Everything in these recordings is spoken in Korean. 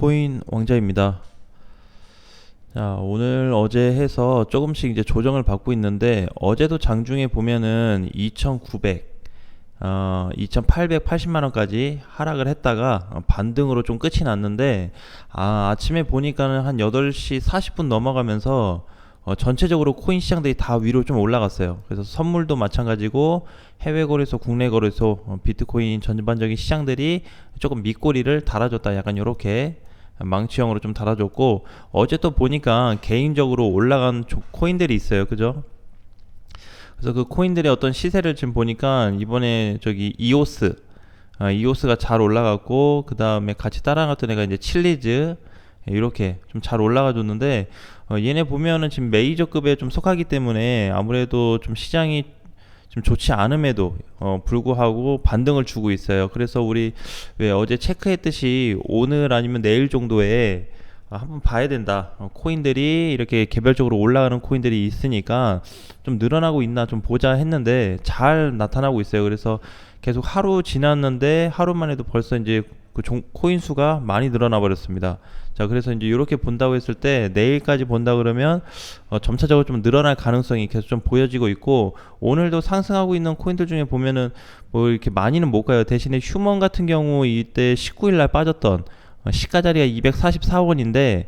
비트코인 왕자입니다. 자, 오늘 어제 해서 조금씩 이제 조정을 받고 있는데, 어제도 장중에 보면은 2,880만 원까지 하락을 했다가 반등으로 좀 끝이 났는데, 아침에 보니까는 한 8시 40분 넘어가면서 전체적으로 코인 시장들이 다 위로 좀 올라갔어요. 그래서 선물도 마찬가지고 해외 거래소, 국내 거래소, 비트코인 전반적인 시장들이 조금 밑꼬리를 달아줬다. 약간 요렇게 망치형으로 좀 달아줬고, 어제 또 보니까 개인적으로 올라간 코인들이 있어요. 그죠? 그래서 그 코인들의 어떤 시세를 지금 보니까 이번에 저기 이오스가 잘 올라갔고, 그 다음에 같이 따라갔던 애가 이제 칠리즈, 이렇게 좀 잘 올라가 줬는데, 얘네 보면은 지금 메이저급에 좀 속하기 때문에 아무래도 좀 시장이 좀 좋지 않음에도 불구하고 반등을 주고 있어요. 그래서 우리 왜 어제 체크했듯이 오늘 아니면 내일 정도에 한번 봐야 된다. 코인들이 이렇게 개별적으로 올라가는 코인들이 있으니까 좀 늘어나고 있나 좀 보자 했는데 잘 나타나고 있어요. 그래서 계속 하루 지났는데 하루만 해도 벌써 이제 그 코인 수가 많이 늘어나 버렸습니다. 자, 그래서 이제 이렇게 본다고 했을 때 내일까지 본다 그러면 점차적으로 좀 늘어날 가능성이 계속 좀 보여지고 있고, 오늘도 상승하고 있는 코인들 중에 보면은 뭐 이렇게 많이는 못 가요. 대신에 휴먼 같은 경우 이때 19일 날 빠졌던 시가 자리가 244원인데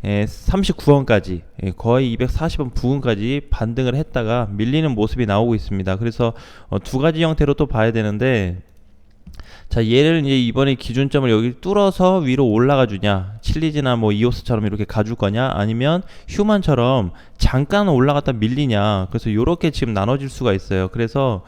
239원까지 거의 240원 부근까지 반등을 했다가 밀리는 모습이 나오고 있습니다. 그래서 두 가지 형태로 또 봐야 되는데, 자, 얘를 이제 이번에 기준점을 여기 뚫어서 위로 올라가 주냐, 칠리즈나 뭐 이오스처럼 이렇게 가줄 거냐, 아니면 휴먼처럼 잠깐 올라갔다 밀리냐. 그래서 요렇게 지금 나눠질 수가 있어요. 그래서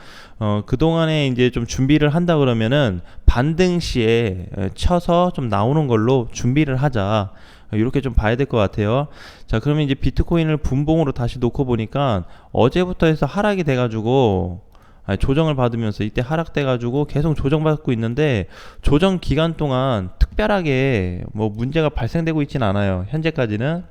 그동안에 이제 좀 준비를 한다 그러면은 반등 시에 쳐서 좀 나오는 걸로 준비를 하자. 이렇게 좀 봐야 될 것 같아요. 자, 그러면 이제 비트코인을 분봉으로 다시 놓고 보니까 어제부터 해서 하락이 돼가지고 조정을 받으면서 이때 하락돼가지고 계속 조정받고 있는데, 조정 기간 동안 특별하게 뭐 문제가 발생되고 있진 않아요, 현재까지는.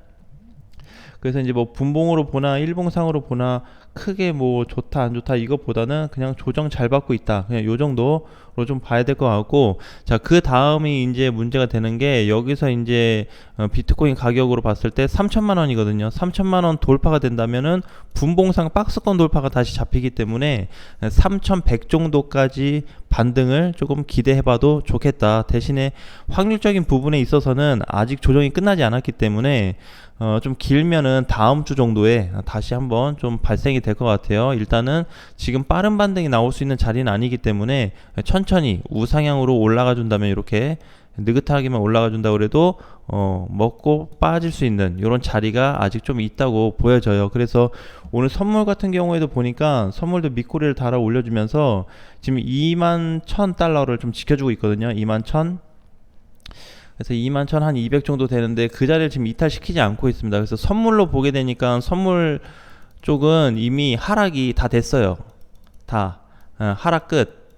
그래서 이제 뭐 분봉으로 보나 일봉상으로 보나 크게 뭐 좋다 안 좋다 이것보다는 그냥 조정 잘 받고 있다, 그냥 요 정도로 좀 봐야 될 것 같고, 자, 그 다음이 이제 문제가 되는 게, 여기서 이제 비트코인 가격으로 봤을 때 3천만 원이거든요. 3천만 원 돌파가 된다면은 분봉상 박스권 돌파가 다시 잡히기 때문에 3,100 정도까지 반등을 조금 기대해봐도 좋겠다. 대신에 확률적인 부분에 있어서는 아직 조정이 끝나지 않았기 때문에 좀 길면은 다음 주 정도에 다시 한번 좀 발생이 될 것 같아요. 일단은 지금 빠른 반등이 나올 수 있는 자리는 아니기 때문에 천천히 우상향으로 올라가 준다면, 이렇게 느긋하게만 올라가 준다 그래도 먹고 빠질 수 있는 이런 자리가 아직 좀 있다고 보여져요. 그래서 오늘 선물 같은 경우에도 보니까 선물도 밑꼬리를 달아 올려주면서 지금 21,000달러를 좀 지켜주고 있거든요. 21,000. 그래서 21,200 정도 되는데 그 자리를 지금 이탈시키지 않고 있습니다. 그래서 선물로 보게 되니까 선물 쪽은 이미 하락이 다 됐어요. 다 하락 끝,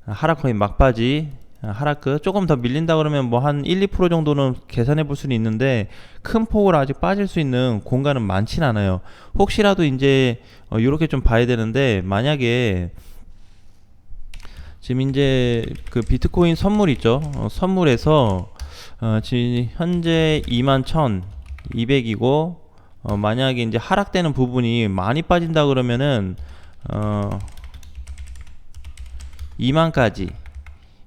하락 거의 막바지, 하락 끝. 조금 더 밀린다 그러면 뭐 한 1-2% 정도는 계산해 볼 수는 있는데, 큰 폭으로 아직 빠질 수 있는 공간은 많진 않아요. 혹시라도 이제 이렇게 좀 봐야 되는데, 만약에 지금 이제 그 비트코인 선물 있죠. 선물에서 지금 현재 21,200이고, 만약에 이제 하락되는 부분이 많이 빠진다 그러면은 2만까지,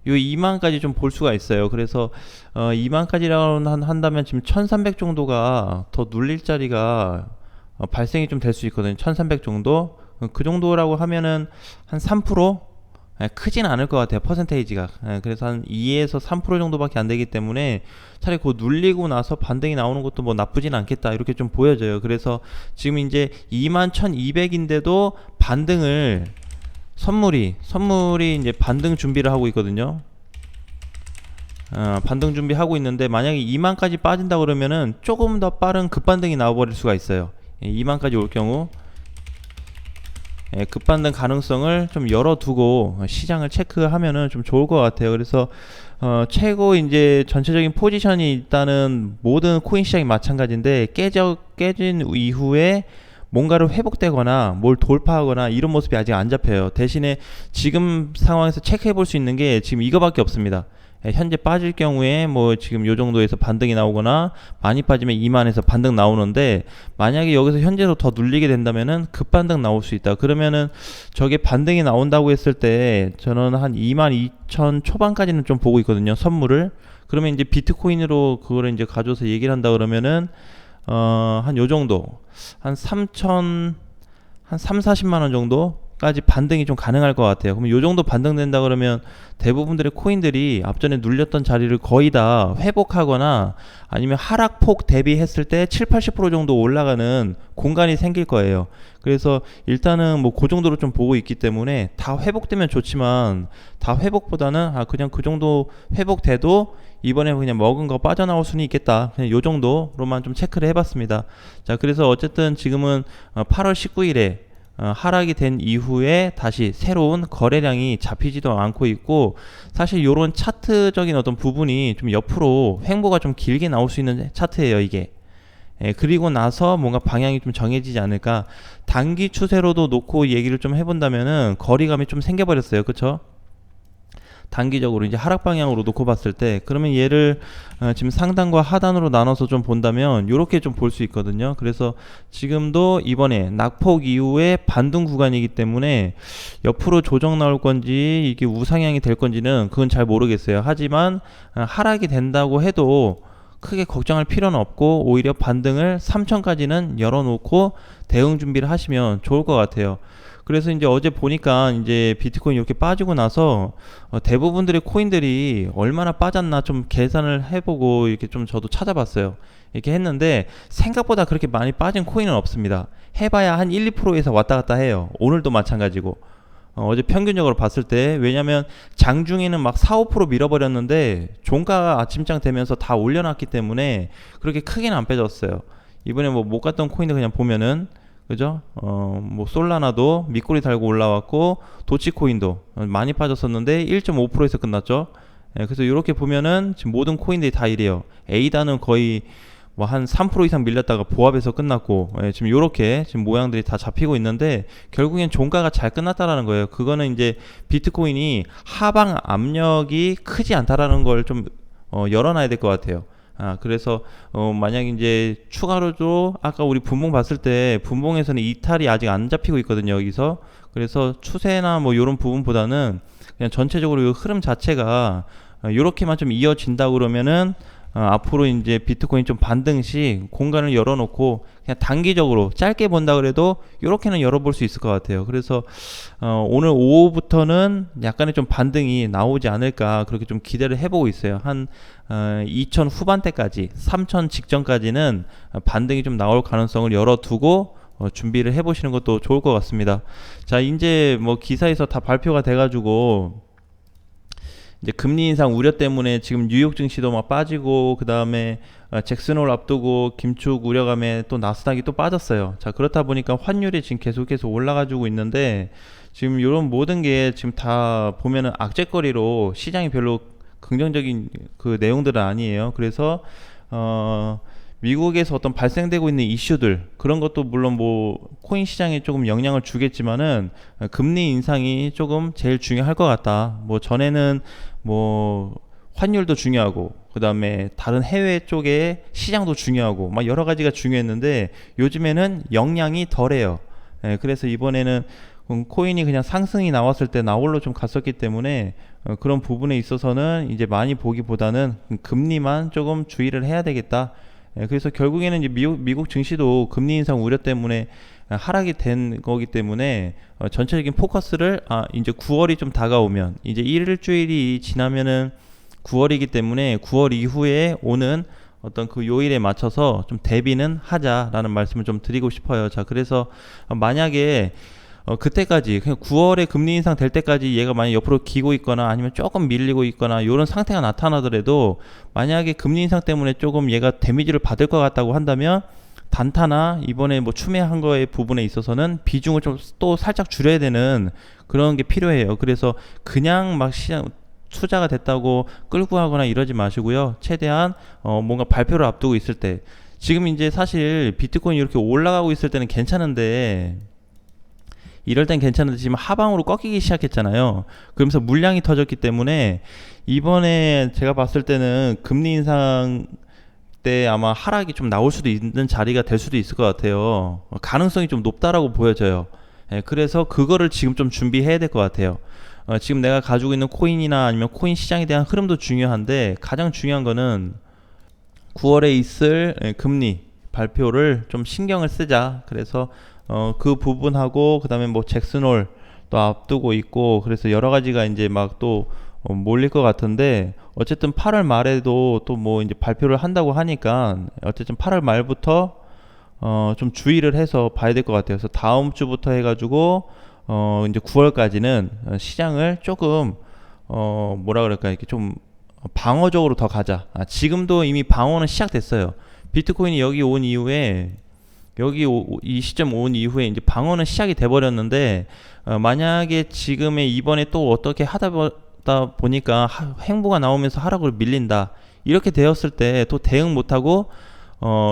요 2만까지 좀 볼 수가 있어요. 그래서 2만까지라고 한다면 지금 1,300 정도가 더 눌릴 자리가 발생이 좀 될 수 있거든요. 1,300 정도, 그 정도라고 하면은 한 3%? 크진 않을 것 같아요, 퍼센테이지가. 그래서 한 2에서 3% 정도밖에 안 되기 때문에 차라리 그 눌리고 나서 반등이 나오는 것도 뭐 나쁘진 않겠다, 이렇게 좀 보여져요. 그래서 지금 이제 21,200인데도 반등을 선물이 이제 반등 준비를 하고 있거든요. 반등 준비하고 있는데, 만약에 2만까지 빠진다 그러면은 조금 더 빠른 급반등이 나와버릴 수가 있어요. 2만까지 올 경우 급반등 가능성을 좀 열어두고 시장을 체크하면은 좀 좋을 것 같아요. 그래서 최고 이제 전체적인 포지션이 일단은 모든 코인 시장이 마찬가지인데, 깨진 이후에 뭔가를 회복되거나 뭘 돌파하거나 이런 모습이 아직 안 잡혀요. 대신에 지금 상황에서 체크해 볼 수 있는 게 지금 이거밖에 없습니다. 현재 빠질 경우에 뭐 지금 요 정도에서 반등이 나오거나 많이 빠지면 2만에서 반등 나오는데, 만약에 여기서 현재로 더 눌리게 된다면은 급반등 나올 수 있다. 그러면은 저게 반등이 나온다고 했을 때 저는 한 2만 2천 초반까지는 좀 보고 있거든요, 선물을. 그러면 이제 비트코인으로 그거를 이제 가져서 얘기를 한다 그러면은 한 요 정도, 한 3천, 한 3, 40만 원 정도까지 반등이 좀 가능할 것 같아요. 그러면 요 정도 반등된다 그러면 대부분들의 코인들이 앞전에 눌렸던 자리를 거의 다 회복하거나 아니면 하락폭 대비했을 때 7, 80% 정도 올라가는 공간이 생길 거예요. 그래서 일단은 뭐 그 정도로 좀 보고 있기 때문에, 다 회복되면 좋지만 다 회복보다는 그냥 그 정도 회복돼도 이번에 그냥 먹은 거 빠져나올 수는 있겠다, 그냥 요 정도로만 좀 체크를 해봤습니다. 자, 그래서 어쨌든 지금은 8월 19일에 하락이 된 이후에 다시 새로운 거래량이 잡히지도 않고 있고, 사실 요런 차트적인 어떤 부분이 좀 옆으로 횡보가 좀 길게 나올 수 있는 차트예요, 이게. 그리고 나서 뭔가 방향이 좀 정해지지 않을까. 단기 추세로도 놓고 얘기를 좀 해본다면은 거리감이 좀 생겨버렸어요, 그쵸? 단기적으로 이제 하락 방향으로 놓고 봤을 때, 그러면 얘를 지금 상단과 하단으로 나눠서 좀 본다면 요렇게 좀 볼 수 있거든요. 그래서 지금도 이번에 낙폭 이후에 반등 구간이기 때문에 옆으로 조정 나올 건지 이게 우상향이 될 건지는 그건 잘 모르겠어요. 하지만 하락이 된다고 해도 크게 걱정할 필요는 없고, 오히려 반등을 3천까지는 열어놓고 대응 준비를 하시면 좋을 것 같아요. 그래서 이제 어제 보니까 이제 비트코인 이렇게 빠지고 나서 대부분들의 코인들이 얼마나 빠졌나 좀 계산을 해보고 이렇게 좀 저도 찾아봤어요. 이렇게 했는데 생각보다 그렇게 많이 빠진 코인은 없습니다. 해봐야 한 1, 2%에서 왔다 갔다 해요. 오늘도 마찬가지고. 어제 평균적으로 봤을 때, 왜냐면 장중에는 막 4, 5% 밀어버렸는데 종가가 아침장 되면서 다 올려놨기 때문에 그렇게 크게는 안 빼졌어요. 이번에 뭐 못 갔던 코인들 그냥 보면은, 그죠? 뭐 솔라나도 밑꼬리 달고 올라왔고, 도치코인도 많이 빠졌었는데 1.5%에서 끝났죠. 그래서 이렇게 보면은 지금 모든 코인들이 다 이래요. 에이다는 거의 뭐 한 3% 이상 밀렸다가 보합에서 끝났고, 지금 요렇게 지금 모양들이 다 잡히고 있는데, 결국엔 종가가 잘 끝났다라는 거예요. 그거는 이제 비트코인이 하방 압력이 크지 않다라는 걸 좀 열어놔야 될 것 같아요. 그래서 만약 이제 추가로도 아까 우리 분봉 봤을 때 분봉에서는 이탈이 아직 안 잡히고 있거든요, 여기서. 그래서 추세나 뭐 요런 부분보다는 그냥 전체적으로 이 흐름 자체가 요렇게만 좀 이어진다 그러면은 앞으로 이제 비트코인 좀 반등 시 공간을 열어놓고 그냥 단기적으로 짧게 본다 그래도 이렇게는 열어볼 수 있을 것 같아요. 그래서 오늘 오후부터는 약간의 좀 반등이 나오지 않을까, 그렇게 좀 기대를 해보고 있어요. 한 2000 후반대까지, 3000 직전까지는 반등이 좀 나올 가능성을 열어두고 준비를 해보시는 것도 좋을 것 같습니다. 자, 이제 뭐 기사에서 다 발표가 돼가지고 이제 금리 인상 우려 때문에 지금 뉴욕 증시도 막 빠지고, 그 다음에 잭슨홀 앞두고 김축 우려감에 또 나스닥이 또 빠졌어요. 자, 그렇다 보니까 환율이 지금 계속해서 올라가지고 있는데, 지금 이런 모든 게 지금 다 보면은 악재거리로 시장이 별로 긍정적인 그 내용들은 아니에요. 그래서 미국에서 어떤 발생되고 있는 이슈들, 그런 것도 물론 뭐 코인 시장에 조금 영향을 주겠지만은 금리 인상이 조금 제일 중요할 것 같다. 뭐 전에는 뭐 환율도 중요하고, 그 다음에 다른 해외 쪽의 시장도 중요하고, 막 여러 가지가 중요했는데 요즘에는 영향이 덜해요. 그래서 이번에는 코인이 그냥 상승이 나왔을 때 나홀로 좀 갔었기 때문에 그런 부분에 있어서는 이제 많이 보기보다는 금리만 조금 주의를 해야 되겠다. 그래서 결국에는 이제 미국 증시도 금리 인상 우려 때문에 하락이 된 거기 때문에 전체적인 포커스를 이제 9월이 좀 다가오면, 이제 일주일이 지나면은 9월이기 때문에 9월 이후에 오는 어떤 그 요일에 맞춰서 좀 대비는 하자라는 말씀을 좀 드리고 싶어요. 자, 그래서 만약에 그때까지 그냥 9월에 금리 인상 될 때까지 얘가 만약 옆으로 기고 있거나 아니면 조금 밀리고 있거나 이런 상태가 나타나더라도, 만약에 금리 인상 때문에 조금 얘가 데미지를 받을 것 같다고 한다면 단타나 이번에 뭐 추매한 거의 부분에 있어서는 비중을 좀 또 살짝 줄여야 되는 그런 게 필요해요. 그래서 그냥 막 시장 투자가 됐다고 끌고 가거나 이러지 마시고요. 최대한 뭔가 발표를 앞두고 있을 때, 지금 이제 사실 비트코인이 이렇게 올라가고 있을 때는 괜찮은데 이럴 땐 괜찮은데 지금 하방으로 꺾이기 시작했잖아요. 그러면서 물량이 터졌기 때문에 이번에 제가 봤을 때는 금리 인상 때 아마 하락이 좀 나올 수도 있는 자리가 될 수도 있을 것 같아요. 가능성이 좀 높다라고 보여져요. 예, 그래서 그거를 지금 좀 준비해야 될 것 같아요. 지금 내가 가지고 있는 코인이나 아니면 코인 시장에 대한 흐름도 중요한데 가장 중요한 거는 9월에 있을 금리 발표를 좀 신경을 쓰자. 그래서 그 부분하고 그다음에 뭐 잭슨홀 또 앞두고 있고 그래서 여러 가지가 이제 막 또 몰릴 것 같은데 어쨌든 8월 말에도 또 뭐 이제 발표를 한다고 하니까 어쨌든 8월 말부터 좀 주의를 해서 봐야 될 것 같아요. 그래서 다음 주부터 해가지고 이제 9월까지는 시장을 조금 뭐라 그럴까 이렇게 좀 방어적으로 더 가자. 지금도 이미 방어는 시작됐어요. 비트코인이 여기 온 이후에 이 시점 온 이후에 이제 방어는 시작이 돼 버렸는데 만약에 지금의 이번에 또 어떻게 하다 보니까 행보가 나오면서 하락으로 밀린다. 이렇게 되었을 때 또 대응 못하고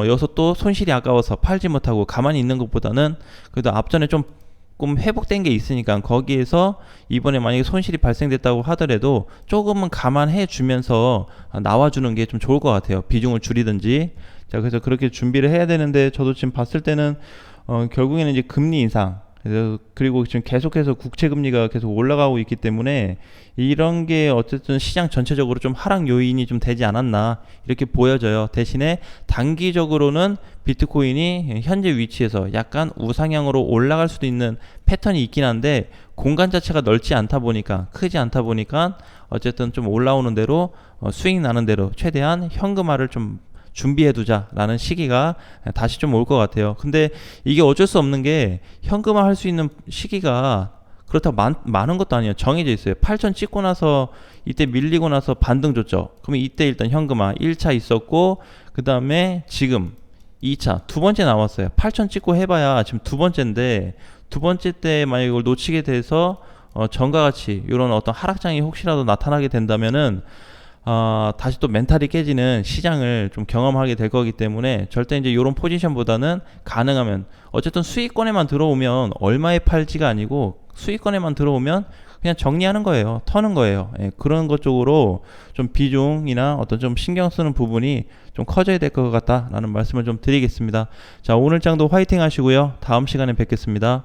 여기서 또 손실이 아까워서 팔지 못하고 가만히 있는 것보다는 그래도 앞전에 조금 회복된 게 있으니까 거기에서 이번에 만약에 손실이 발생됐다고 하더라도 조금은 감안해 주면서 나와주는 게 좀 좋을 것 같아요. 비중을 줄이든지. 자, 그래서 그렇게 준비를 해야 되는데 저도 지금 봤을 때는 결국에는 이제 금리 인상 그리고 지금 계속해서 국채 금리가 계속 올라가고 있기 때문에 이런 게 어쨌든 시장 전체적으로 좀 하락 요인이 좀 되지 않았나 이렇게 보여져요. 대신에 단기적으로는 비트코인이 현재 위치에서 약간 우상향으로 올라갈 수도 있는 패턴이 있긴 한데 공간 자체가 넓지 않다 보니까 크지 않다 보니까 어쨌든 좀 올라오는 대로 수익 나는 대로 최대한 현금화를 좀 준비해두자 라는 시기가 다시 좀 올 것 같아요. 근데 이게 어쩔 수 없는 게 현금화 할 수 있는 시기가 그렇다고 많은 것도 아니에요. 정해져 있어요. 8천 찍고 나서 이때 밀리고 나서 반등 줬죠. 그러면 이때 일단 현금화 1차 있었고 그 다음에 지금 2차 두 번째 나왔어요. 8천 찍고 해봐야 지금 두 번째인데 두 번째 때 만약 이걸 놓치게 돼서 전과 같이 이런 어떤 하락장이 혹시라도 나타나게 된다면은 다시 또 멘탈이 깨지는 시장을 좀 경험하게 될 거기 때문에 절대 이제 이런 포지션보다는 가능하면 어쨌든 수익권에만 들어오면 얼마에 팔지가 아니고 수익권에만 들어오면 그냥 정리하는 거예요. 터는 거예요. 예, 그런 것 쪽으로 좀 비중이나 어떤 좀 신경 쓰는 부분이 좀 커져야 될 것 같다라는 말씀을 좀 드리겠습니다. 자, 오늘 장도 화이팅 하시고요. 다음 시간에 뵙겠습니다.